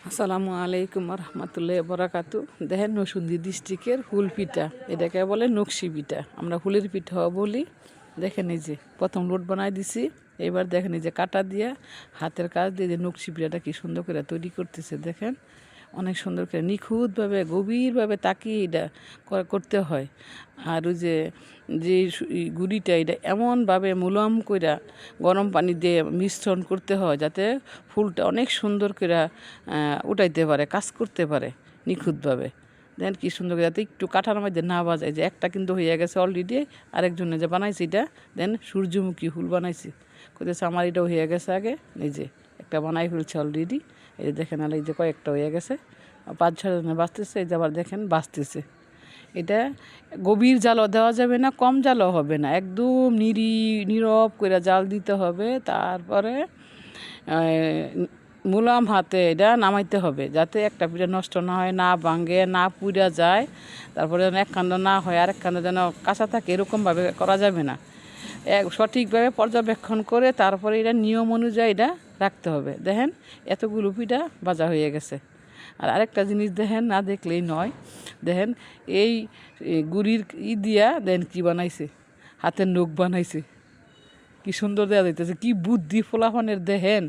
আসসালামু আলাইকুম রহমতুল্লাহ বরাকাতু। দেখেন নরসিংদী ডিস্ট্রিক্টের হুল পিঠা, এটাকে বলে নকশি পিঠা, আমরা হুলের পিঠাও বলি। দেখেন এই যে প্রথম লোট বানাই দিছি, এবার দেখেন এই যে কাটা দিয়া হাতের কাজ দিয়ে যে নকশি পিঠাটা কি সুন্দর করে তৈরি করতেছে। দেখেন অনেক সুন্দর করে নিখুঁতভাবে গভীরভাবে তাকিয়ে এটা করতে হয়। আর ওই যে যে গুড়িটা এটা এমনভাবে মুলাম কইরা গরম পানি দিয়ে মিশ্রণ করতে হয় যাতে ফুলটা অনেক সুন্দর করে উঠাইতে পারে, কাজ করতে পারে নিখুঁতভাবে। দেন কি সুন্দর করে যাতে একটু কাঠার মধ্যে না বাজায়। যে একটা কিন্তু হয়ে গেছে অলরেডি, আরেকজনে যে বানাইছে এটা দেন সূর্যমুখী ফুল বানাইছে, কইতেছে আমার এটাও হয়ে গেছে আগে। এই যে একটা বানাই ফেলছে অলরেডি, এই যে দেখেন আর এই যে কয়েকটা হয়ে গেছে, 5-6 জনে বাঁচতেছে। এই যে আবার দেখেন বাঁচতেছে। এটা গভীর জালও দেওয়া যাবে না, কম জালও হবে না, একদম নীরব করে জাল দিতে হবে। তারপরে মুলাম হাতে এটা নামাইতে হবে যাতে একটা পিঠা নষ্ট না হয়, না ভাঙে, না পুড়া যায়। তারপরে যেন এক কান্ড না হয় আরেক কান্ড যেন কাঁচা থাকে, এরকমভাবে করা যাবে না। সঠিকভাবে পর্যবেক্ষণ করে তারপরে এটা নিয়ম অনুযায়ী এটা রাখতে হবে। দেখেন এতগুলো পিঠা ভাজা হয়ে গেছে। আর আরেকটা জিনিস দেখেন, না দেখলেই নয়, দেখেন এই গুড়ির দিয়া দেন কি বানাইছে, হাতের নখ বানাইছে, কি সুন্দর দেওয়া যাইতেছে। কি বুদ্ধি ফোলাফানের, দেখেন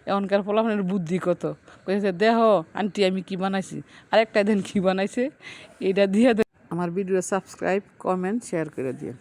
এখনকার ফোলাফানের বুদ্ধি কত। কইছে দেহ আন্টি আমি কি বানাইছি, আরেকটা দেন কি বানাইছে, এটা দিয়ে আমার ভিডিও সাবস্ক্রাইব কমেন্ট শেয়ার করে দিয়ে।